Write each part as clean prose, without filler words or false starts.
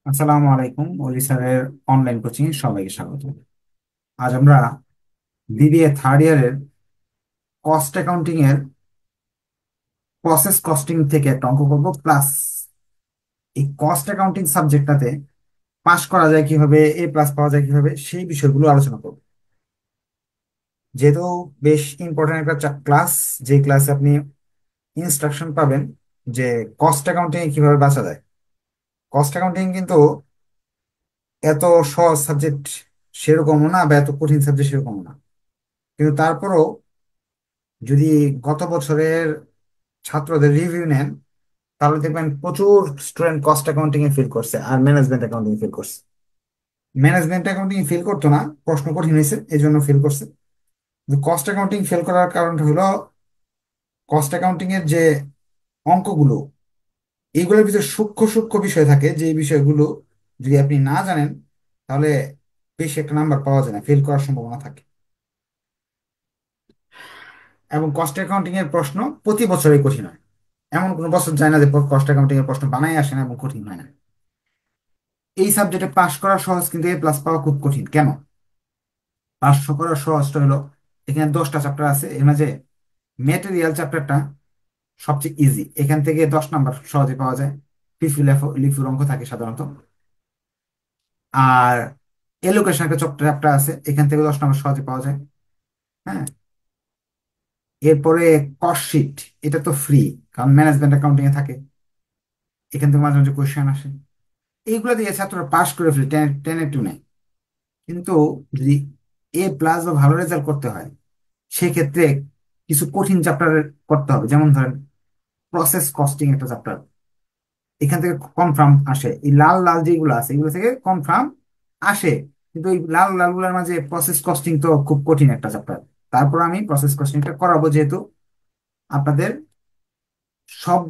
আসসালামু আলাইকুম, ওলি স্যারের অনলাইন কোচিং এ সবাইকে স্বাগত। আজ আমরা বিবিএ থার্ড ইয়ারের কস্ট অ্যাকাউন্টিং এর প্রসেস কস্টিং থেকে একটা অঙ্ক করবো। প্লাস এই কস্ট অ্যাকাউন্টিং সাবজেক্টটাতে পাশ করা যায় কিভাবে, এ প্লাস পাওয়া যায় কিভাবে, সেই বিষয়গুলো আলোচনা করবো। যেহেতু বেশ ইম্পর্টেন্ট একটা ক্লাস, যে ক্লাসে আপনি ইনস্ট্রাকশন পাবেন যে কস্ট অ্যাকাউন্টিং এ কিভাবে বাঁচা যায়। কস্ট অ্যাকাউন্টিং কিন্তু এত সহজ সাবজেক্ট সেরকমও না, বা এত কঠিন সাবজেক্ট সেরকমও না, কিন্তু তারপরও যদি গত বছরের ছাত্রদের রিভিউ নেন, তাহলে দেখবেন প্রচুর স্টুডেন্ট কস্ট অ্যাকাউন্টিং এ ফেল করছে আর ম্যানেজমেন্ট অ্যাকাউন্টিং এ ফেল করছে। ম্যানেজমেন্ট অ্যাকাউন্টিং এ ফেল করতো না, প্রশ্ন কঠিন হয়েছে এই জন্য ফেল করছে। কস্ট অ্যাকাউন্টিং ফেল করার কারণটা হলো কস্ট অ্যাকাউন্টিং এর যে অঙ্কগুলো, এইগুলোর ভিতরে সূক্ষ্ম সূক্ষ্ম বিষয় থাকে, যে বিষয়গুলো যদি আপনি না জানেন তাহলে বেশি একটা নাম্বার পাওয়া যায় না, ফেল করার সম্ভাবনা থাকে। এবং কস্ট অ্যাকাউন্টিং এর প্রশ্ন প্রতি বছরই কঠিন হয়, এমন কোনো বছর যায় না যে কস্ট অ্যাকাউন্টিং এর প্রশ্ন বানাই আসে না এবং কঠিন হয় না। এই সাবজেক্টে পাশ করা সহজ, কিন্তু এ প্লাস পাওয়া খুব কঠিন। কেন? পাশ করা সহজটা হলো এখানে 10টা চ্যাপ্টার আছে, এর মাঝে ম্যাটেরিয়াল চ্যাপ্টারটা সবচেয়ে ইজি, এখান থেকে 10 নাম্বার সহজে পাওয়া যায়। লিফু লিফুর অঙ্ক থাকে সাধারণত। আর এলোকেশন একটা চ্যাপ্টার আছে, এখান থেকে 10 নাম্বার সহজে পাওয়া যায়। হ্যাঁ, এরপরে কস্ট শিট, এটা তো ফ্রি, কারণ ম্যানেজমেন্ট অ্যাকাউন্টিং এ থাকে, এখান থেকে মাঝে মাঝে কোয়েশ্চেন আসে। এইগুলো দিয়ে ছাত্ররা পাস করে ফেলে, টেনে টেনে টুনে। কিন্তু যদি এ প্লাস বা ভালো রেজাল্ট করতে হয়, সেক্ষেত্রে কিছু কঠিন চ্যাপ্টার করতে হবে। যেমন ধরেন প্রসেস কস্টিং একটা চ্যাপ্টার, এখান থেকে কনফার্ম আসে। এই লাল লাল যেগুলো আছে এগুলো থেকে কনফার্ম আসে, কিন্তু এই লাল লাল গুলার মাঝে প্রসেস কস্টিং তো খুব কঠিন একটা চ্যাপ্টার। তারপর আমি প্রসেস কস্টিংটা করাবো, যেহেতু আপনাদের সব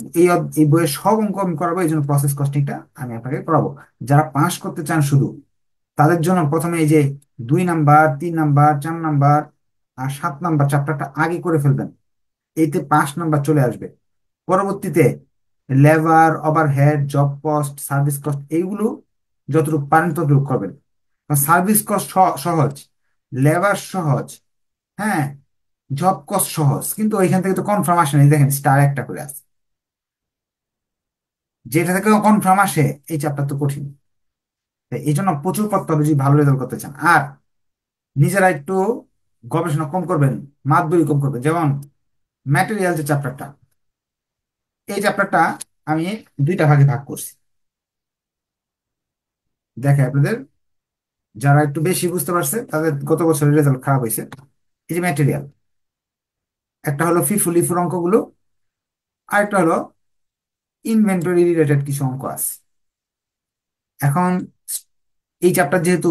এই বইয়ের সব অঙ্ক আমি করাবো, এই জন্য প্রসেস কস্টিংটা আমি আপনাকে করাবো। যারা পাস করতে চান শুধু, তাদের জন্য প্রথমে এই যে 2 নাম্বার, 3 নাম্বার, 4 নাম্বার আর 7 নাম্বার চ্যাপ্টারটা আগে করে ফেলবেন, এইতে 5 নাম্বার চলে আসবে। পরবর্তীতে labour, overhead, job cost, service cost, এইগুলো যতটুকু পারেন ততটুকু করবেন। সার্ভিস কস্ট সহজ, লেবার সহজ, হ্যাঁ, জব কস্ট সহজ, কিন্তু ওইখান থেকে তো কনফার্ম আসে না। এই দেখেন স্টার একটা করে আছে, যেটা থেকে কনফার্ম আসে এই চ্যাপ্টার তো কঠিন। তো এই জন্য প্রচুর করতে হবে যদি ভালো রেজাল্ট করতে চান। আর নিজেরা একটু গবেষণা কম করবেন, মাথ বই কম করবেন। যেমন ম্যাটেরিয়াল যে চ্যাপ্টারটা, এই চ্যাপ্টারটা আমি 2টা ভাগে ভাগ করছি। দেখে আপনাদের যারা একটু বেশি বুঝতে পারছে তাদের গত বছরের রেজাল্ট খারাপ হয়েছে। এই যে ম্যাটেরিয়াল, একটা হলো ফিফু লিফুর অঙ্কগুলো, আর একটা হলো ইনভেন্টরি রিলেটেড কিছু অঙ্ক আছে। এখন এই চ্যাপ্টার যেহেতু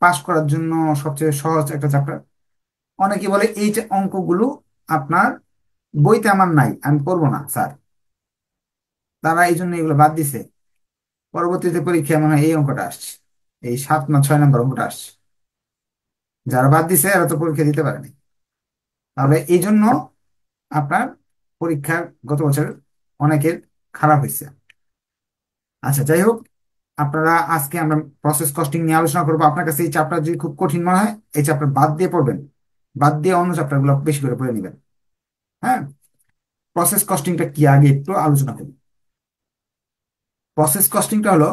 পাস করার জন্য সবচেয়ে সহজ একটা চ্যাপ্টার, অনেকে বলে এই যে অঙ্কগুলো আপনার বইতে আমার নাই, আমি পড়বো না স্যার, তারা এই জন্য এগুলো বাদ দিছে। পরবর্তীতে পরীক্ষায় মনে হয় এই অঙ্কটা আসছে, এই 7 না 6 নাম্বার অঙ্কটা আসছে। যারা বাদ দিছে এরা তো পরীক্ষা দিতে পারেনি। তাহলে এই জন্য আপনার পরীক্ষার গত বছর অনেকের খারাপ হয়েছে। আচ্ছা, যাই হোক, আপনারা আজকে আমরা প্রসেস কস্টিং নিয়ে আলোচনা করবো। আপনার কাছে এই চ্যাপ্টার যদি খুব কঠিন মনে হয়, এই চ্যাপ্টার বাদ দিয়ে পড়বেন, বাদ দিয়ে অন্য চ্যাপ্টার গুলো বেশি করে পড়ে নেবেন। হ্যাঁ, প্রসেস কস্টিংটা কি আগে একটু আলোচনা করি। প্রসেস কস্টিংটা হলো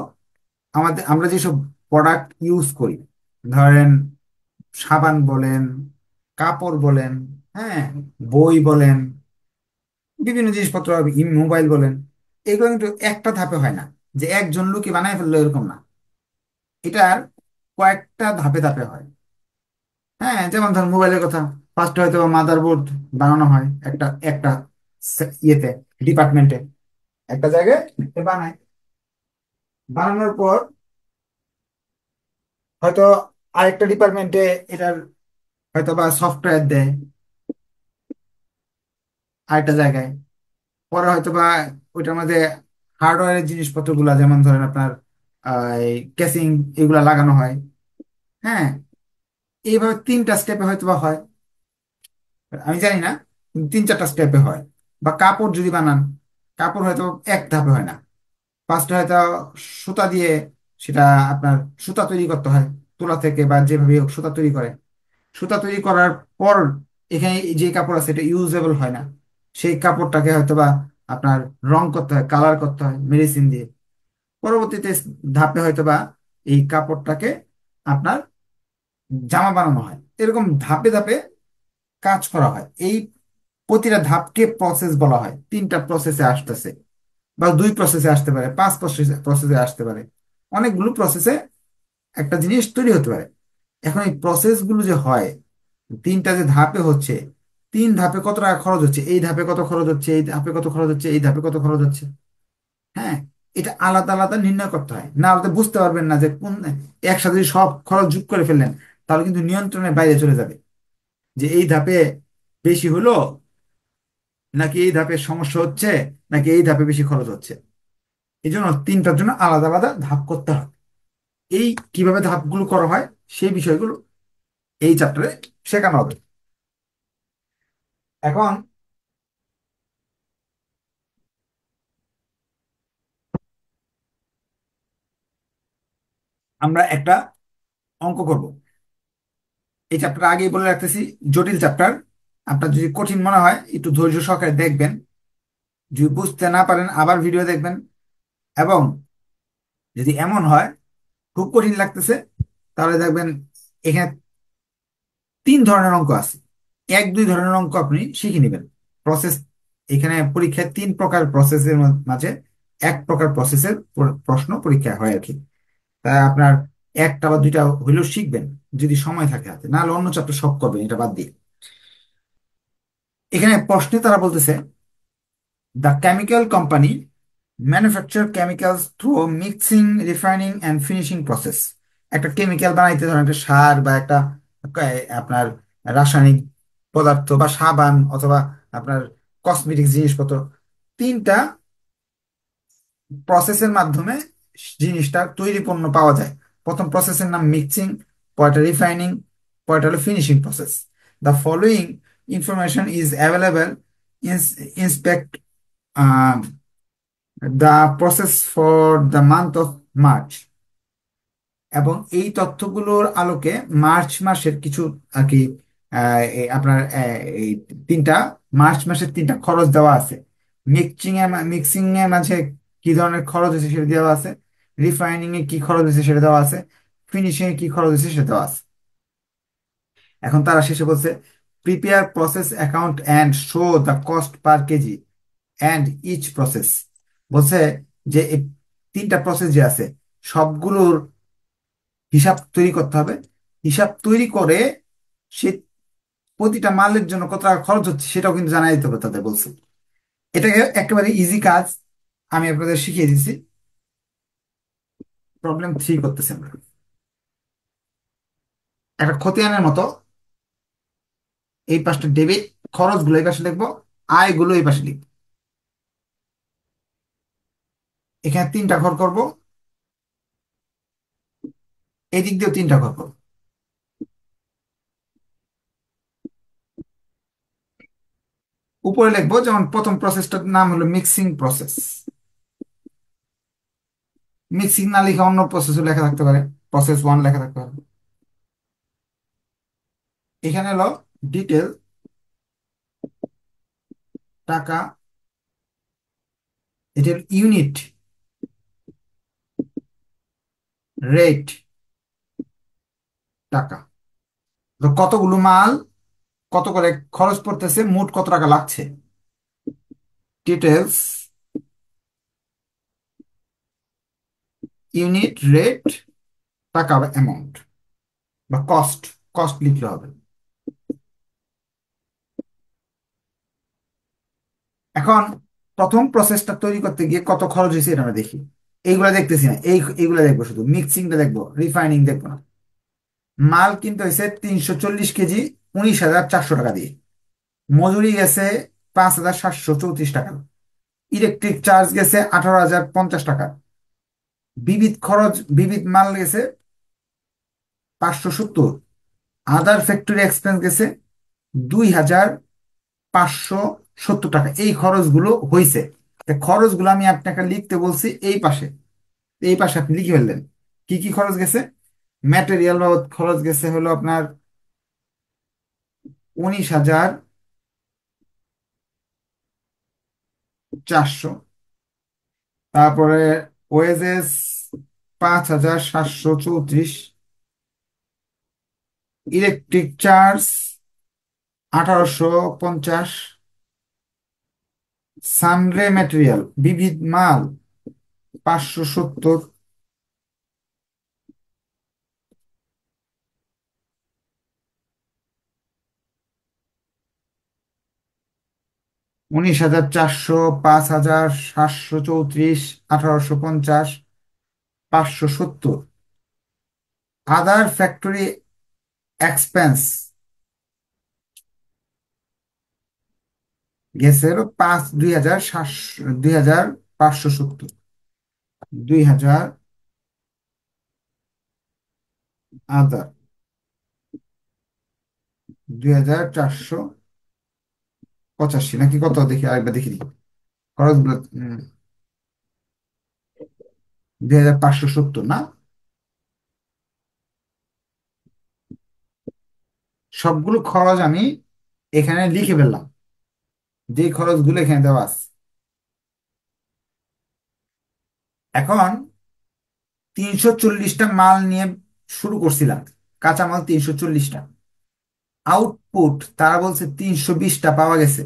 আমরা যেসব প্রোডাক্ট ইউজ করি, ধরেন সাবান বলেন, কাপড় বলেন, হ্যাঁ, বই বলেন, বিভিন্ন জিনিসপত্র, মোবাইল বলেন, এগুলো কিন্তু একটা ধাপে হয় না, যে একজন লোকই বানায় ফেললো এরকম না। এটার কয়েকটা ধাপে ধাপে হয়। হ্যাঁ, যেমন ধর মোবাইলের কথা, ফার্স্টে হয়তো মাদারবোর্ড বানানো হয় একটা একটা ইয়েতে, ডিপার্টমেন্টে, একটা জায়গায় বানায়। বানানোর পর হয়তো আরেকটা ডিপার্টমেন্টে এটার হয়তো বা সফটওয়্যার দেয় আরেকটা জায়গায়। পরে হয়তো বা ওইটার মধ্যে হার্ডওয়্যারের জিনিসপত্র গুলা, যেমন ধরেন আপনার কেসিং, এগুলা লাগানো হয়। হ্যাঁ, এইভাবে 3টা স্টেপে হয়তো বা হয়, আমি জানি না, কিন্তু 3 4টা স্টেপে হয়। বা কাপড় যদি বানান, কাপড় হয়তো এক ধাপে হয় না, ফার্স্টে হয়তো সুতা দিয়ে সেটা আপনার সুতা তৈরি করতে হয়, তুলা থেকে বা যেভাবে হোক সুতা তৈরি করে। সুতা তৈরি করার পর এখানে যে কাপড় আছে এটা ইউজেবল হয় না, সেই কাপড়টাকে হয়তো বা আপনার রং করতে হয়, কালার করতে হয় মেডিসিন দিয়ে। পরবর্তীতে ধাপে হয়তো বা এই কাপড়টাকে আপনার জামা বানানো হয়। এরকম ধাপে ধাপে কাজ করা হয়। এই প্রতিটা ধাপকে প্রসেস বলা হয়। তিনটা প্রসেসে আসতেছে, বা দুই প্রসেসে আসতে পারে, পাঁচ প্রসেসে প্রসেসে আসতে পারে, অনেকগুলো প্রসেসে একটা জিনিস তৈরি হতে পারে। এখন এই প্রসেসগুলো যে হয়, তিনটা যে ধাপে হচ্ছে, তিন ধাপে কত টাকা খরচ হচ্ছে, এই ধাপে কত খরচ হচ্ছে, এই ধাপে কত খরচ হচ্ছে, এই ধাপে কত খরচ হচ্ছে, হ্যাঁ, এটা আলাদা আলাদা নির্ণয় করতে হয়। না হলে বুঝতে পারবেন না যে কোন, একসাথে যদি সব খরচ যোগ করে ফেললেন তাহলে কিন্তু নিয়ন্ত্রণের বাইরে চলে যাবে, যে এই ধাপে বেশি হলো, নাকি এই ধাপে সমস্যা হচ্ছে, নাকি এই ধাপে বেশি খরচ হচ্ছে। এই জন্য তিনটার জন্য আলাদা আলাদা ধাপ করতে হয়। এই কিভাবে ধাপগুলো করা হয় সেই বিষয়গুলো এই চ্যাপ্টারে শেখানো হবে। এখন আমরা একটা অঙ্ক করব। এই চ্যাপ্টার আগেই বলে রাখতেছি, জটিল চ্যাপ্টার। আপনার যদি কঠিন মনে হয় একটু ধৈর্য সহকারে দেখবেন, যদি বুঝতে না পারেন আবার ভিডিও দেখবেন। এবং যদি এমন হয় খুব কঠিন লাগতেছে, তাহলে দেখবেন এখানে তিন ধরনের অঙ্ক আছে। এক দুই ধরনের অঙ্ক আপনি শিখে নেবেন। প্রসেস, এখানে পরীক্ষায় তিন প্রকার প্রসেসের মাঝে এক প্রকার প্রসেসের প্রশ্ন পরীক্ষা হয় আর কি। তাই আপনার একটা বা দুইটা হইলেও শিখবেন যদি সময় থাকে হাতে, নাহলে অন্য চ্যাপ্টার সব করবেন এটা বাদ দিয়ে। এখানে প্রশ্নে তারা বলতেছে, the chemical company manufacture chemicals through mixing, refining and finishing process. একটা কেমিক্যাল বানাইতে ধরেন একটা সার বা একটা আপনার রাসায়নিক পদার্থ বা সাবান অথবা আপনার কসমেটিক্স জিনিসপত্র, তিনটা প্রসেসের মাধ্যমে জিনিসটা তৈরি পণ্য পাওয়া যায়। প্রথম প্রসেসের নাম মিক্সিং, পরটা রিফাইনিং, পরটা হলো finishing process. The following information is available, inspect the process for the month of March. এবং এই তথ্যগুলোর আলোকে মার্চ মাসের কিছু আর কি আপনার এই তিনটা, মার্চ মাসের তিনটা খরচ দেওয়া আছে। মিক্সিং এর মাঝে কি ধরনের খরচ হয়েছে সেটা দেওয়া আছে, রিফাইনিং এ কি খরচ হয়েছে সেটা দেওয়া আছে, ফিনিশিং এ কি খরচ হয়েছে সেটা দেওয়া আছে। এখন তারা শেষে বলছে, prepare process account and show the cost per KG and each process. বলছে যে এই তিনটা প্রসেস যে আছে সবগুলোর হিসাব তৈরি করতে হবে। হিসাব তৈরি করে সে প্রতিটা মালের জন্য কত টাকা খরচ হচ্ছে সেটাও কিন্তু জানাই দিতে হবে তাদের, বলছে। এটাকে একেবারে ইজি কাজ, আমি আপনাদের শিখিয়ে দিচ্ছি। প্রবলেম 3 করতেছি আমরা। একটা খতিয়ানের মতো, এই পাশটা ডেবিট, খরচগুলো এই পাশে লিখবো, আয়গুলো এই পাশে লিখবো। এখানে তিনটা ঘর করব, এই দিক দিয়েও তিনটা ঘর করবো। উপরে লিখবো যেমন প্রথম প্রসেসটার নাম হলো মিক্সিং প্রসেস। মিক্সিং না লিখে অন্য প্রসেসও লেখা থাকতে পারে, প্রসেস 1 লেখা থাকতে পারে। এখানে হলো ডিটেল, টাকা, এটা ইউনিট, রেট, টাকা। তো কতগুলো মাল, কত করে খরচ পড়তেছে, মোট কত টাকা লাগছে। ডিটেলস, ইউনিট, রেট, টাকা বা অ্যামাউন্ট বা কস্ট, কস্ট লিখলে হবে। এখন প্রথম প্রসেসটা তৈরি করতে গিয়ে কত খরচ হয়েছে এটা আমরা দেখি। এইগুলা দেখতেছি না, এইগুলা দেখবো, শুধু মিক্সিংটা দেখবো, রিফাইনিং দেখবো না। মাল কিনতে হয়েছে 340 কেজি 19,400 টাকা দিয়ে। মজুরি গেছে 5,734 টাকা। ইলেকট্রিক চার্জ গেছে 18,050 টাকা। বিবিধ খরচ, বিবিধ মাল গেছে 570। আদার ফ্যাক্টরি এক্সপেন্স গেছে 2,570 টাকা। এই খরচগুলো হয়েছে। খরচগুলো আমি আপনাকে লিখতে বলছি এই পাশে, এই পাশে আপনি লিখে ফেললেন। কি কি খরচ গেছে? ম্যাটেরিয়াল বাবদ খরচ গেছে হলো আপনার 19,400। তারপরে ওয়েজেস 5,734। Electric charge 1,850। সানরে ম্যাটেরিয়াল বিবিধ মাল 570। 19,400, 5,734, 1,850, 570। আদার ফ্যাক্টরি এক্সপেন্স গেছে হলো 2,570। 2,000 আদার 2,485 নাকি কত, দেখি আরেকবার দেখি দেখি খরচগুলো। 2,570 না? সবগুলো খরচ আমি এখানে লিখে ফেললাম, যে খরচগুলো এখানে দেওয়া আছে। এখন 340টা মাল নিয়ে শুরু করছিলাম, কাঁচামাল 340টা। আউটপুট তারা বলছে 320টা পাওয়া গেছে।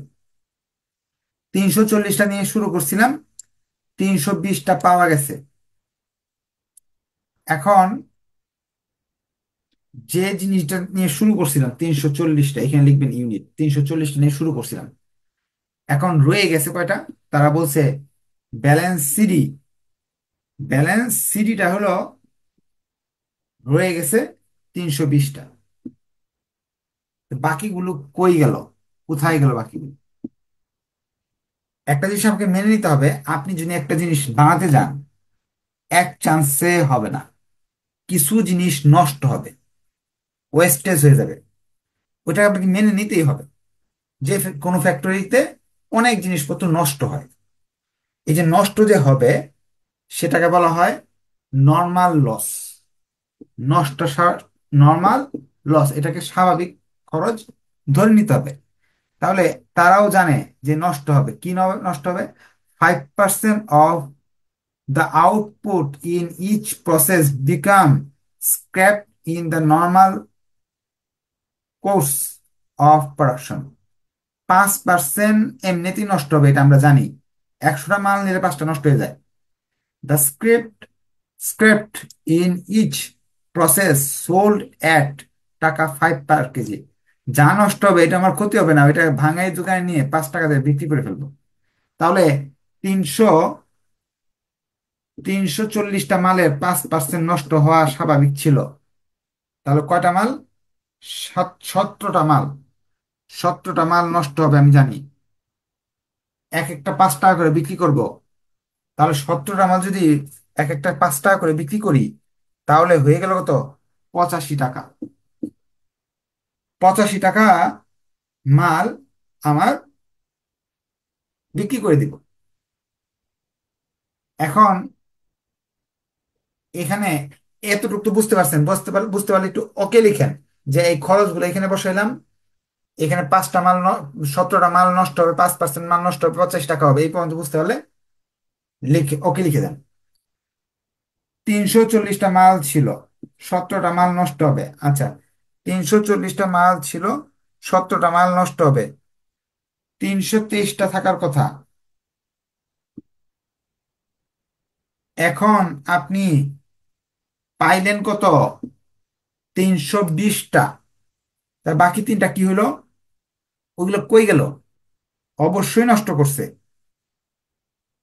340টা নিয়ে শুরু করছিলাম, 320টা পাওয়া গেছে। এখন যে জিনিসটা নিয়ে শুরু করছিলাম 340টা, এখানে লিখবেন ইউনিট, 340টা নিয়ে শুরু করছিলাম, এখন রয়ে গেছে কয়টা? তারা বলছে ব্যালেন্স সিডি। ব্যালেন্স সিডিটা হলো রয়ে গেছে 320টা। বাকিগুলো কই গেল? কোথায় গেল বাকিগুলো? একটা জিনিস আমাকে মেনে নিতে হবে, আপনি যদি একটা জিনিস বানাতে যান, এক চান্সে হবে না। কিছু জিনিস নষ্ট হবে, ওয়েস্টেজ হয়ে যাবে। ওইটা আপনাকে মেনে নিতেই হবে। যে কোনো ফ্যাক্টরিতে অনেক জিনিসপত্র নষ্ট হয়। এই যে নষ্ট যে হবে, সেটাকে বলা হয় নর্মাল লস। নষ্ট, নর্মাল লস, এটাকে স্বাভাবিক খরচ ধরে নিতে হবে। তাহলে তারাও জানে যে নষ্ট হবে। কি নষ্ট হবে? 5% of the output in each process become scrap in the normal course of production. 5% এমনিতেই নষ্ট হবে, এটা আমরা জানি। 100টা মাল নিলে 5টা নষ্ট হয়ে যায়। The scrapped in each process sold at taka 5 per KG. যা নষ্ট হবে এটা আমার ক্ষতি হবে না, ওইটা ভাঙাই দোকানে নিয়ে 5 টাকা দিয়ে বিক্রি করে ফেলবো। তাহলে তিনশো 340টা মালের 5% নষ্ট হওয়া স্বাভাবিক ছিল। তাহলে কয়টা মাল? 17টা মাল। 17টা মাল নষ্ট হবে আমি জানি। এক একটা 5 টাকা করে বিক্রি করব। তাহলে 17টা মাল যদি এক একটা 5 টাকা করে বিক্রি করি, তাহলে হয়ে গেল কত? 85 টাকা। 85 টাকা মাল আমার বিক্রি করে দিব। এখন এখানে এতটুকু তো বুঝতে পারছেন, বুঝতে পারলে একটু ওকে লিখেন যে এই খরচগুলো এখানে বসাইলাম। এখানে 17টা মাল নষ্ট হবে, 5% মাল নষ্ট হবে, 85 টাকা হবে। এই পর্যন্ত বুঝতে পারলে লিখে ওকে লিখে দেন। 340টা মাল ছিল, 17টা মাল নষ্ট হবে। আচ্ছা, 340টা মাল ছিল, 17টা মাল নষ্ট হবে, 323টা থাকার কথা। এখন আপনি পাইলেন কত? 320টা। তার বাকি তিনটা কি হলো? ওগুলো কই গেল? অবশ্যই নষ্ট করছে,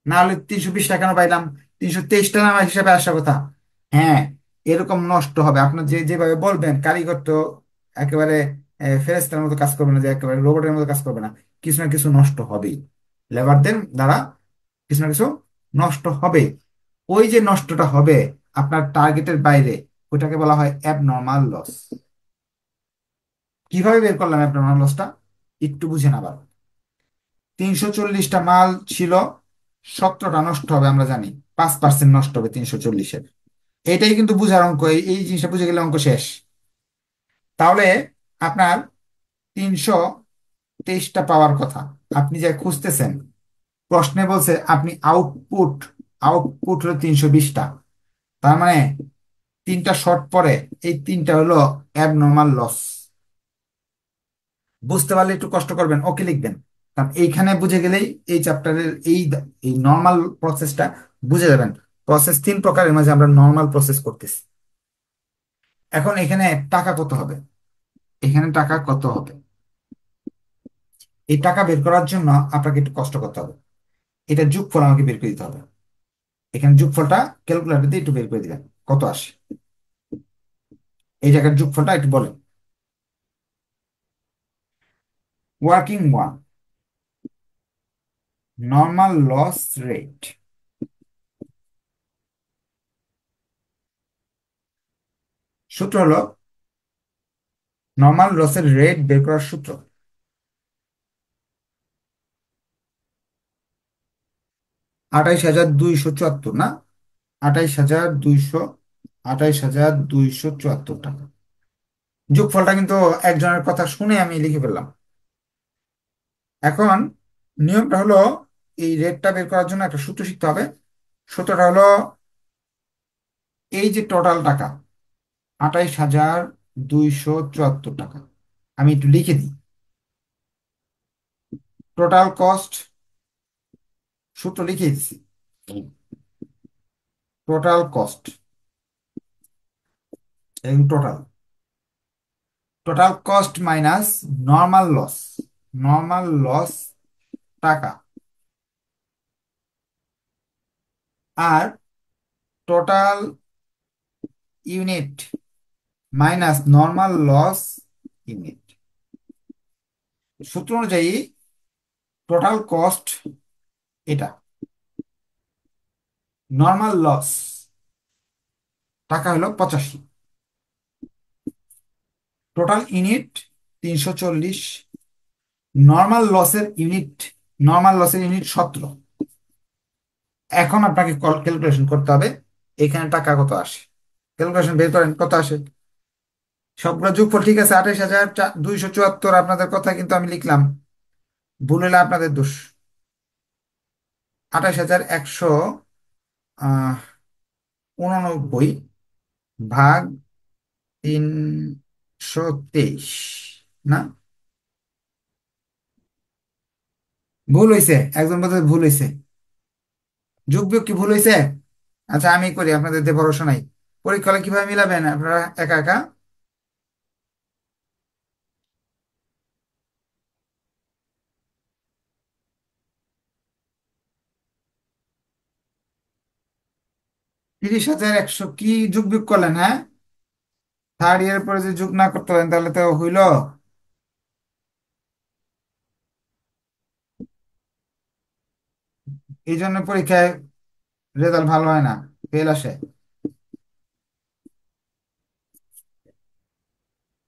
না হলে 320টা কেন পাইলাম? 323টা না আমার হিসাবে আসার কথা। হ্যাঁ, এরকম নষ্ট হবে। আপনার যেভাবে বলবেন, কারিগর তো একেবারে ফেরেশতার মতো কাজ করবে না, যে একেবারে রোবটের মতো কাজ করবে না। কিছু না কিছু নষ্ট হবেই, লেবারদের দ্বারা কিছু না কিছু নষ্ট হবে। ওই যে নষ্টটা হবে আপনার টার্গেটের বাইরে, ওইটাকে বলা হয় অ্যাবনর্মাল লস। কিভাবে বের করলাম অ্যাবনর্মাল লসটা? একটু বুঝেন আবার। 340টা মাল ছিল, 17টা নষ্ট হবে আমরা জানি। 5% নষ্ট হবে 340-এর। এটাই কিন্তু বুঝার অঙ্ক, এই জিনিসটা বুঝে গেলে অঙ্ক শেষ। তাহলে আপনার 323টা পাওয়ার কথা, আপনি যে খুঁজতেছেন, প্রশ্নে বলছে আপনি আউটপুট, আউটপুট হলো 320টা। তার মানে তিনটা শর্ট পরে, এই তিনটা হলো অ্যাবনর্মাল লস। বুঝতে পারলে একটু কষ্ট করবেন, ওকে লিখবেন, কারণ এইখানে বুঝে গেলেই এই চ্যাপ্টারের এই নর্মাল প্রসেসটা বুঝে যাবেন। প্রসেস তিন প্রকারের মাঝে আমরা নর্মাল প্রসেস করতেছি। এখন এখানে টাকা কত হবে, এখানে টাকা কত হবে, এই টাকা বের করার জন্য আপনাকে একটু কষ্ট করতে হবে। এটা যোগফল আমাকে বের করে দিতে হবে। এখানে যোগফলটা ক্যালকুলেটর দিয়ে একটু বের করে দিবেন কত আসে। এই জায়গার যোগফলটা একটু বলেন। Working one, normal loss rate, সূত্র হলো, নর্মাল লসের রেট বের করার সূত্র 28,274 না, 28,200, 28,274 টাকা। যোগফলটা কিন্তু একজনের কথা শুনে আমি লিখে ফেললাম। এখন নিয়মটা হলো, এই রেটটা বের করার জন্য একটা সূত্র শিখতে হবে। সূত্রটা হলো, এই যে টোটাল টাকা 28,274 টাকা, আমি একটু লিখে দিই। টোটাল কস্ট, সূত্র লিখে দিচ্ছি, টোটাল কস্ট এবং total, total cost minus normal loss, normal loss টাকা, আর total unit minus normal loss unit. সূত্র অনুযায়ী টোটাল কস্ট এটা, নর্মাল লস টাকা হলো 85, টোটাল ইউনিট 340, নর্মাল লসের ইউনিট, নর্মাল লসের ইউনিট 17। এখন আপনাকে ক্যালকুলেশন করতে হবে এখানে টাকা কত আসে। ক্যালকুলেশন বের করেন কত আসে। সবগুলো যোগফল ঠিক আছে, 28,274 আপনাদের কথা কিন্তু আমি লিখলাম, ভুল হলে আপনাদের দোষ। 28,189 ভাগ 323, না, ভুল হয়েছে, একজন বলতে ভুল হয়েছে, যোগ বিয়োগ কি ভুল হয়েছে? আচ্ছা আমি করি, আপনাদের দিয়ে ভরসা নাই। পরীক্ষা হলে কিভাবে মিলাবেন আপনারা একা একা? 30,100 কি যোগ বিয়োগ করলেন? হ্যাঁ, থার্ড ইয়ার পরে যদি যোগ না করতে পারেন তাহলে তো হইলো। এই জন্য পরীক্ষায় রেজাল্ট ভালো হয় না, ফেল আসে।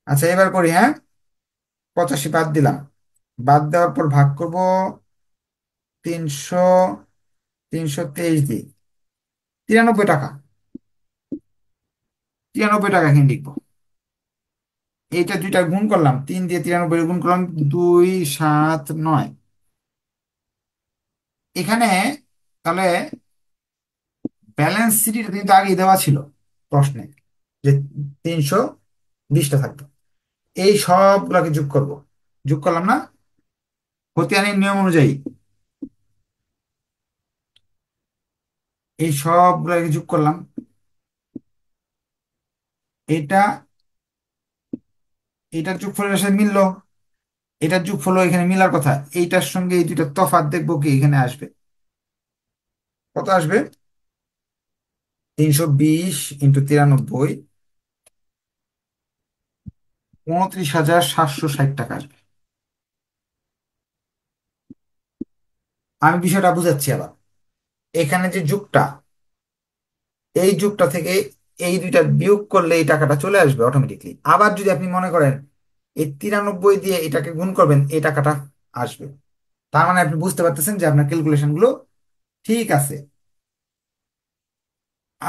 আচ্ছা এবার করি, হ্যাঁ। 85 বাদ দিলাম, বাদ দেওয়ার পর ভাগ করব 300, 323 দিয়ে, 93 টাকা, 93 টাকা এখানে লিখবো। এইটা দুইটা গুণ করলাম, 3 দিয়ে 93 গুণ করলাম, 279। এখানে তাহলে ব্যালেন্স শিটটা কিন্তু আগেই দেওয়া ছিল প্রশ্নে, যে 320টা থাকতো। এই সবগুলোকে যোগ করব, যোগ করলাম না, খতিয়ানের নিয়ম অনুযায়ী এই সবগুলোকে যোগ করলাম। এটা, এটার যোগফলের সাথে মিললো, এটার যোগফল এখানে মিলার কথা, এইটার সঙ্গে এই দুইটা তফাৎ দেখবো কি এখানে আসবে, কত আসবে? 320 × 93, 29,760 টাকা আসবে। আমি বিষয়টা বুঝাচ্ছি আবার। এখানে যে যুগটা, এই যুগটা থেকে এই দুইটা বিয়োগ করলে এই টাকাটা চলে আসবে অটোমেটিকলি। আবার যদি আপনি মনে করেন এই 93 দিয়ে এটাকে গুণ করবেন, এই টাকাটা আসবে। তার মানে আপনি বুঝতে পারতেছেন যে আপনার ক্যালকুলেশন গুলো ঠিক আছে।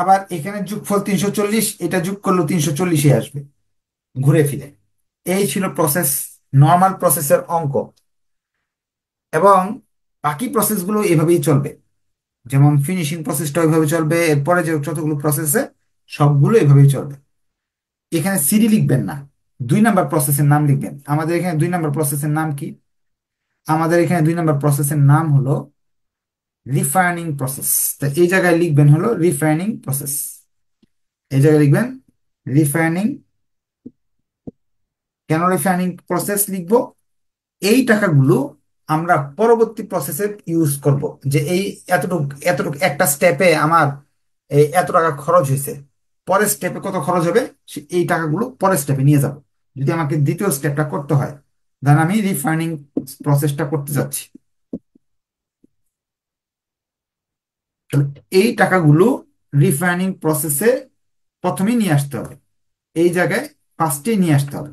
আবার এখানে যোগফল 340, এটা যোগ করলেও 340-ই আসবে ঘুরে ফিরে। এই ছিল প্রসেস, নর্মাল প্রসেসের অঙ্ক। এবং বাকি প্রসেসগুলো এভাবেই চলবে, যেমন ফিনিশিং প্রসেসটা ওইভাবে চলবে, এরপরে যে যতগুলো প্রসেসে সবগুলো এভাবেই চলবে। এখানে সিডি লিখবেন না, 2 নাম্বার প্রসেসের নাম লিখবেন। আমাদের এখানে 2 নাম্বার প্রসেসের নাম কি? আমাদের এখানে 2 নাম্বার প্রসেসের নাম হলো রিফাইনিং প্রসেস। তো এই জায়গায় লিখবেন হলো রিফাইনিং প্রসেস। এই জায়গায় লিখবেন রিফাইনিং। কেন রিফাইনিং প্রসেস লিখবো? এই টাকাগুলো আমরা পরবর্তী প্রসেসে ইউজ করব। যে এই এতটুক এতটুক একটা স্টেপে আমার এই এত টাকা খরচ হয়েছে, পরের স্টেপে কত খরচ হবে এই টাকাগুলো পরের স্টেপে নিয়ে যাব। যদি আমাকে দ্বিতীয় স্টেপটা করতে হয়, ধরেন আমি রিফাইনিং প্রসেসটা করতে যাচ্ছি, তাহলে এই টাকাগুলো রিফাইনিং প্রসেসে প্রথমেই নিয়ে আসতে হবে। এই জায়গায় ফার্স্টেই নিয়ে আসতে হবে।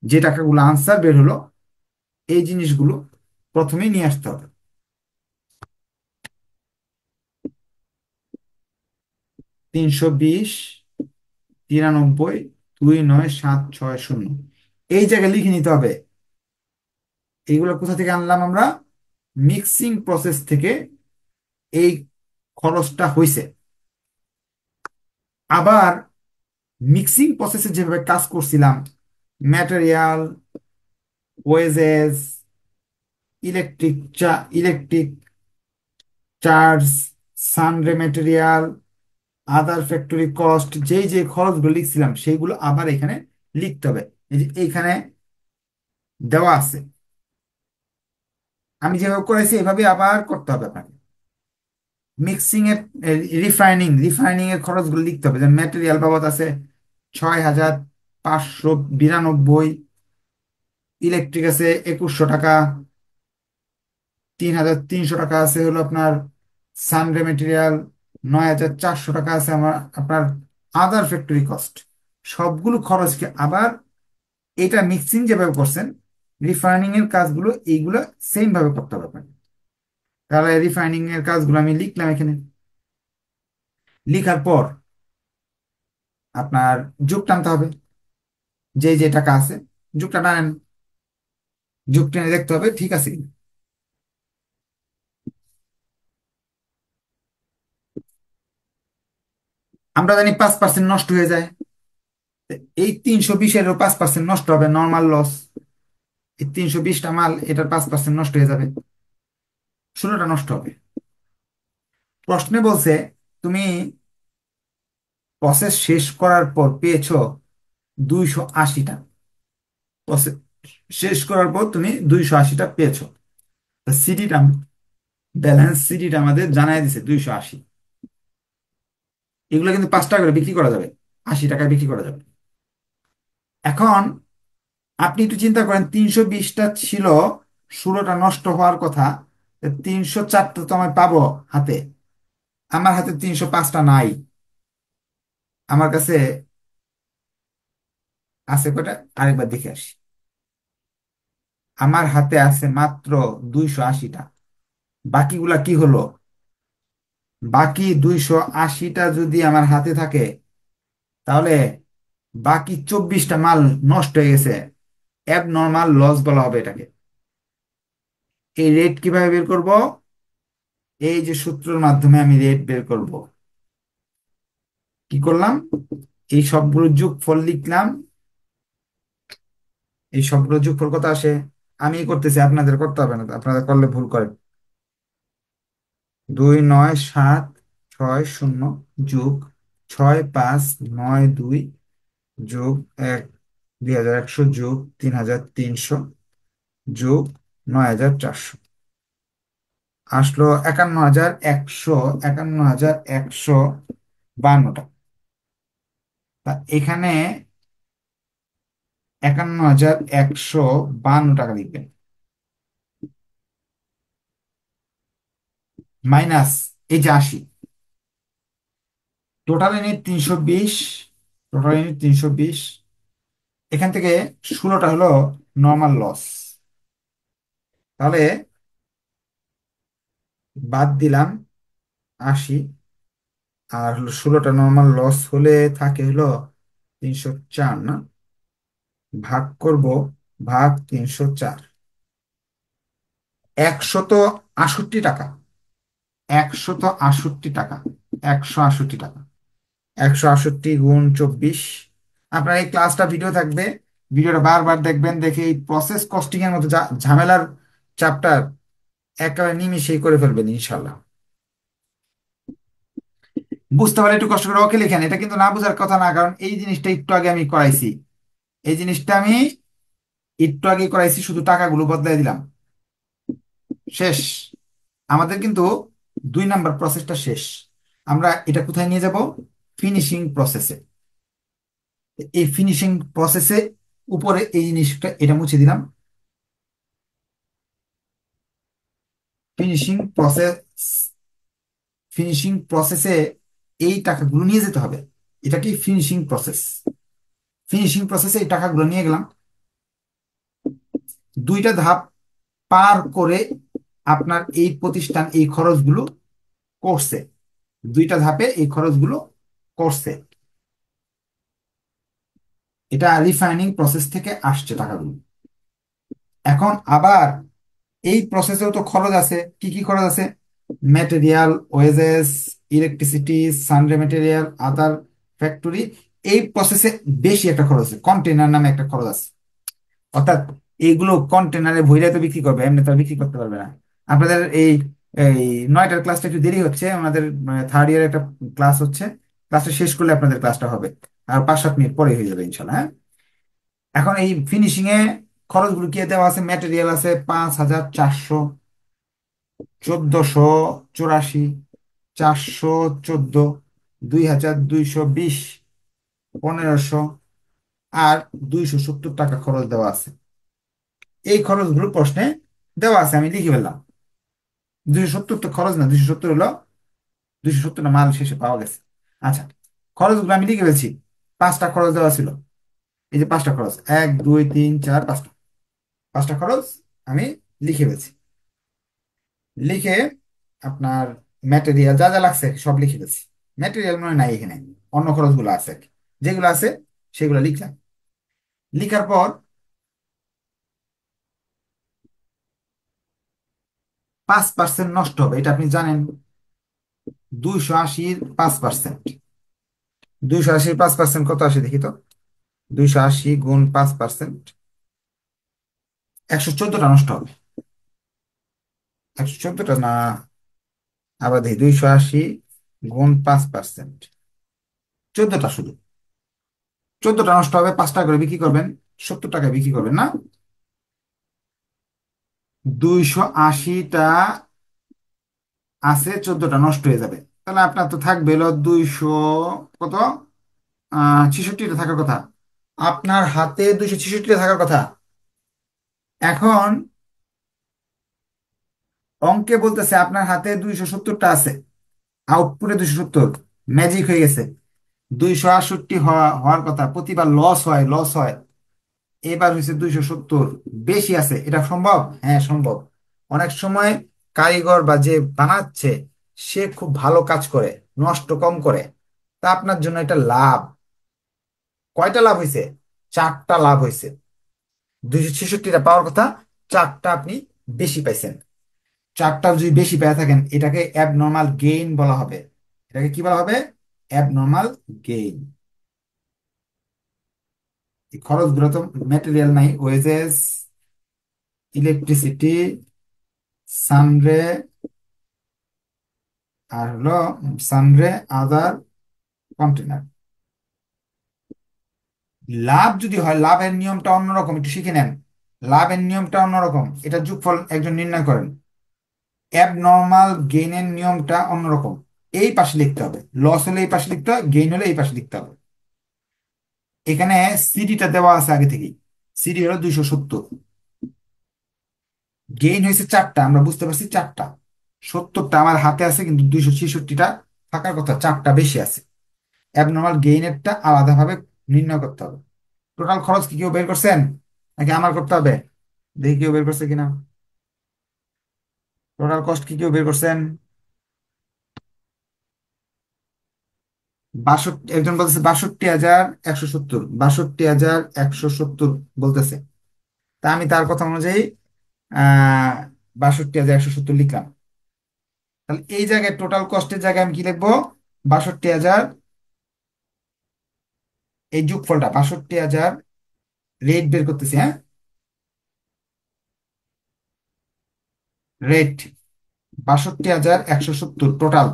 যে টাকাগুলো আনসার বের হলো, এই জিনিসগুলো প্রথমেই নিয়ে আসতে হবে। 320, 93, 29,760, এই জায়গায় লিখে নিতে হবে। এইগুলো কোথা থেকে আনলাম আমরা? মিক্সিং প্রসেস থেকে এই খরচটা হয়েছে। আবার মিক্সিং প্রসেসে যেভাবে কাজ করছিলাম, material, wages, electric charge, sundry material, other factory cost, যেই যে খরচগুলো লিখছিলাম সেইগুলো আবার এখানে লিখতে হবে। এই যে এইখানে দেওয়া আছে, আমি যেভাবে করেছি এভাবে আবার করতে হবে আপনাকে। মিক্সিং এর, রিফাইনিং এর খরচগুলো লিখতে হবে। যেমন ম্যাটেরিয়াল বাবদ আছে 6,592, ইলেকট্রিক আছে 2,100 টাকা, 3,300 টাকা আছে হলো আপনার সানরে ম্যাটেরিয়াল, 9,400 টাকা আছে আমার আপনার আদার ফ্যাক্টরি কস্ট। সবগুলো খরচকে আবার, এটা মিক্সিং যেভাবে করছেন, রিফাইনিং এর কাজগুলো এইগুলো সেম ভাবে করতে হবে আপনাকে। তাহলে রিফাইনিং এর কাজগুলো আমি লিখলাম এখানে। লিখার পর আপনার যোগ টানতে হবে। যে যে টাকা আছে যোগটা টানেন, যোগ টেনে দেখতে হবে ঠিক আছে কিনা। আমরা জানি 5% নষ্ট হয়ে যায়। তো এই 320-এরও 5% নষ্ট হবে, নর্মাল লস। এই 320টা মাল, এটার 5% নষ্ট হয়ে যাবে, 16টা নষ্ট হবে। প্রশ্নে বলছে তুমি প্রসেস শেষ করার পর পেয়েছো 280টা। প্রসেস শেষ করার পর তুমি 280টা পেয়েছো। সিডিটা, ব্যালেন্স সিডিটা আমাদের জানাই দিছে 280। এগুলো কিন্তু 5 টাকা করে বিক্রি করা যাবে, 80 টাকায় বিক্রি করা যাবে। এখন আপনি একটু চিন্তা করেন, 320টা ছিল, 16টা নষ্ট হওয়ার কথা। 304টা তো আমি পাবো হাতে। আমার হাতে 305টা নাই। আমার কাছে আছে কয়টা, আরেকবার দেখে আসি। আমার হাতে আছে মাত্র 280টা। বাকিগুলা কি হলো? বাকি 280টা যদি আমার হাতে থাকে, তাহলে বাকি 24টা মাল নষ্ট হয়ে গেছে। অ্যাবনর্মাল লস বলা হবে এটাকে। এই রেট কিভাবে বের করব? এই যে সূত্রের মাধ্যমে আমি রেট বের করব। কি করলাম? এই সবগুলো যোগফল লিখলাম। এই সবগুলো যোগফল কত আসে? আমি করতেছি, আপনাদের করতে হবে না, আপনাদের করলে ভুল করেন। 29,760 যোগ 6,592 যোগ 2,100 যোগ 3,300 যোগ 9,400, আসলো 51,100, 51,152 টাকা। তা এখানে 51,152 টাকা লিখবেন, মাইনাস এই যে 80। Total unit 320, total unit 320। এখান থেকে 16টা হলো নর্মাল লস। তাহলে বাদ দিলাম 80, আর হলো 16টা নর্মাল লস হলে থাকে হলো 304 না, ভাগ করব, ভাগ 304, 168 টাকা। 168 টাকা। 168 টাকা। 168 × 24। আপনার এই ক্লাসটা ভিডিও থাকবে, ভিডিওটা বারবার দেখবেন, দেখে এই প্রসেস কস্টিং এর মতো ঝামেলার চ্যাপ্টার একেবারে নিমিশেই করে ফেলবেন ইনশাল্লাহ। বুঝতে পারলে একটু কষ্ট করে ওকে লিখেন, এটা কিন্তু না বোঝার কথা না, কারণ এই জিনিসটা একটু আগে আমি করাইছি। এই জিনিসটা আমি একটু আগে করাইছি, শুধু টাকাগুলো বদলাই দিলাম। শেষ। আমাদের কিন্তু 2 নাম্বার প্রসেসটা শেষ। আমরা এটা কোথায় নিয়ে যাব? ফিনিশিং প্রসেসে। এই ফিনিশিং প্রসেসে উপরে এই জিনিসটা এটা মুছে দিলাম। ফিনিশিং প্রসেস, ফিনিশিং প্রসেসে এই টাকাগুলো নিয়ে যেতে হবে। এটা কি ফিনিশিং প্রসেস? ফিনিশিং প্রসেসে এই টাকাগুলো নিয়ে গেলাম। 2টা ধাপ পার করে আপনার এই প্রতিষ্ঠান এই খরচগুলো করছে। 2টা ধাপে এই খরচগুলো করছে। এটা রিফাইনিং প্রসেস থেকে আসছে টাকাগুলো। এখন আবার এই প্রসেসেও তো খরচ আছে। কি কি খরচ আছে? Material, wages, electricity, sundry material, other factory. এই প্রসেসে বেশি একটা খরচ আছে, কন্টেনার নামে একটা খরচ আছে। অর্থাৎ এইগুলো কন্টেনারে ভইরা তো বিক্রি করবে, এমনি তো আর বিক্রি করতে পারবে না। আপনাদের এই এই 9টার ক্লাসটা একটু দেরি হচ্ছে, আমাদের থার্ড ইয়ার একটা ক্লাস হচ্ছে। ক্লাসটা শেষ করলে আপনাদের ক্লাসটা হবে, আর 5-7 মিনিট পরে হয়ে যাবে ইনশাল্লাহ, হ্যাঁ। এখন এই ফিনিশিং এ খরচগুলো কি দেওয়া আছে? ম্যাটেরিয়াল আছে 5,400, 1,484, 414, 2,220, 1,500, আর 270 টাকা খরচ দেওয়া আছে। এই খরচগুলো প্রশ্নে দেওয়া আছে, আমি লিখে ফেললাম। 270 তো খরচ না, 270 হলো 270টা মাল শেষে পাওয়া গেছে। আচ্ছা, খরচগুলো আমি লিখে ফেলছি। 5টা খরচ দেওয়া ছিল। এই যে 5টা খরচ, 1, 2, 3, 4, 5টা। 5টা খরচ আমি লিখে ফেলছি। লিখে আপনার ম্যাটেরিয়াল যা যা লাগছে সব লিখে ফেলছি। ম্যাটেরিয়াল মনে হয় নাই এখানে, অন্য খরচগুলো আছে আর কি। যেগুলো আছে সেগুলো লিখলাম। লিখার পর 5% নষ্ট হবে, এটা আপনি জানেন। 280-র 5%। 280-র 5% কত আসে দেখি তো। 280 × 5%, 114টা নষ্ট হবে। 114টা না, আবার দেখি, 280 × 5%, 14টা শুধু। 14টা নষ্ট হবে। 5 টাকা করে বিক্রি করবেন, 70 টাকায় বিক্রি করবেন না। 280টা আছে, 14টা নষ্ট হয়ে যাবে। তাহলে আপনার তো থাকবে হলো 200, কত, 66টা থাকার কথা। আপনার হাতে 266টা থাকার কথা। এখন অঙ্কে বলতেছে আপনার হাতে 270টা আছে, আউটপুটে 270। ম্যাজিক হয়ে গেছে। 268 হওয়ার কথা, প্রতিবার লস হয়, লস হয়। এবার হয়েছে 270, বেশি আছে। এটা সম্ভব? হ্যাঁ সম্ভব। অনেক সময় কারিগর বা যে বানাচ্ছে সে খুব ভালো কাজ করে, নষ্ট কম করে। তা আপনার জন্য এটা লাভ। কয়টা লাভ হয়েছে? 4টা লাভ হয়েছে। 266টা পাওয়ার কথা, 4টা আপনি বেশি পাইছেন। 4টা যদি বেশি পেয়ে থাকেন, এটাকে অ্যাবনর্মাল গেইন বলা হবে। এটাকে কি বলা হবে? Abnormal gain. এই খরচগুলো তো ম্যাটেরিয়াল নাই, ওয়েজেস, ইলেকট্রিসিটি, সানরে, আর হলো সানরে, আদার, কন্টেনার। লাভ যদি হয়, লাভের নিয়মটা অন্যরকম, একটু শিখে নেন। লাভের নিয়মটা অন্যরকম, এটা যোগফল একজন নির্ণয় করেন। অ্যাবনর্মাল গেইনের নিয়মটা অন্যরকম। এই পাশে লিখতে হবে, লস হলে এই পাশে লিখতে হবে, গেইন হলে এই পাশে লিখতে হবে। এখানে সিডিটা দেওয়া আছে আগে থেকেই। সিডি হলো 270, গেইন হয়েছে 4টা, আমরা বুঝতে পারছি 4টা। 70টা আমার হাতে আছে, কিন্তু 266টা থাকার কথা, 4টা বেশি আছে। অ্যাবনর্মাল গেইনেরটা আলাদাভাবে নির্ণয় করতে হবে। টোটাল খরচ কি কেউ বের করছেন, নাকি আমার করতে হবে? দেখি কেউ বের করছে কিনা। টোটাল কস্ট কি কেউ বের করছেন? একজন বলতেছে 62,170, 62,170 বলতেছে। তা আমি তার কথা অনুযায়ী 62,170 লিখলাম। তাহলে এই জায়গায় টোটাল কস্টের জায়গায় আমি কি লিখবো? 62,000, এই যোগফলটা 62,000, রেট বের করতেছি, হ্যাঁ, রেট 62,170 টোটাল,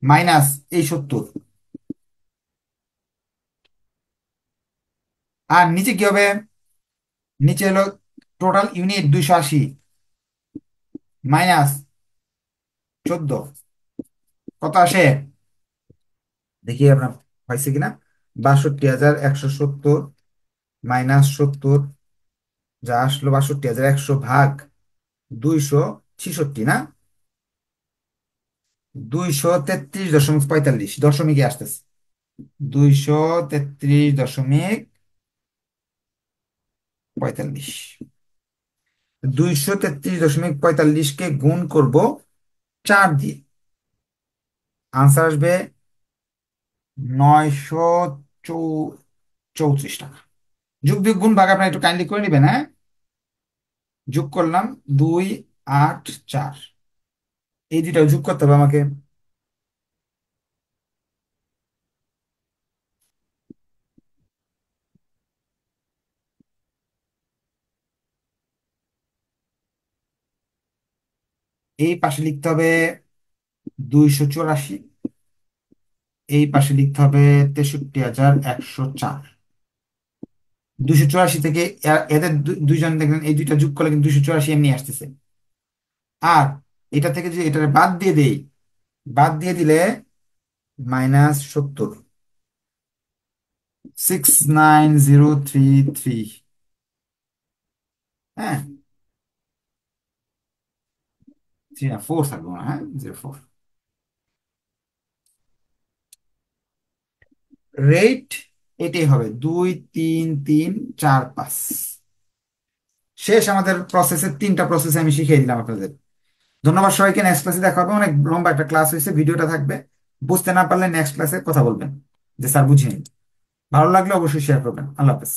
মাইনাস এই 70। আর নিচে কি হবে? নিচে হলো টোটাল ইউনিট 280, মাইনাস 14, কত আসে? দেখি আপনার হয়েছে কিনা। 62,170 মাইনাস 70, যা আসলো 62,100 ভাগ 266 না, 233.45 দশমিকে আসতেছে। 233.45, 233.45 কে গুণ করব 4 দিয়ে, আনসার আসবে 934 টাকা। যোগ বিয়োগ গুণ ভাগ আপনার একটু কাইন্ডলি করে নেবেন, হ্যাঁ। যোগ করলাম 284, এই দুইটা যোগ করতে হবে আমাকে। এই পাশে লিখতে হবে 284, এই পাশে লিখতে হবে 63,104। 284 থেকে এদের দুইজন দেখবেন এই দুইটা যোগ করলে কিন্তু 284 এমনি আসতেছে। আর এটা থেকে যদি এটা বাদ দিয়ে দেই, বাদ দিয়ে দিলে -70, 69033, হ্যাঁ, 3 না 4 থাকবো না, হ্যাঁ, 04। রেট এটাই হবে 2 3 3 4 5। শেষ আমাদের প্রসেসের 3টা প্রসেস আমি শিখিয়ে দিলাম আপনাদের। ধন্যবাদ সবাইকে। নেক্সট ক্লাসে দেখা হবে। অনেক লম্বা একটা ক্লাস হয়েছে, ভিডিওটা থাকবে। বুঝতে না পারলে নেক্সট ক্লাসে কথা বলবেন যে স্যার বুঝিনি। ভালো লাগলে অবশ্যই শেয়ার করবেন। আল্লাহ হাফেজ।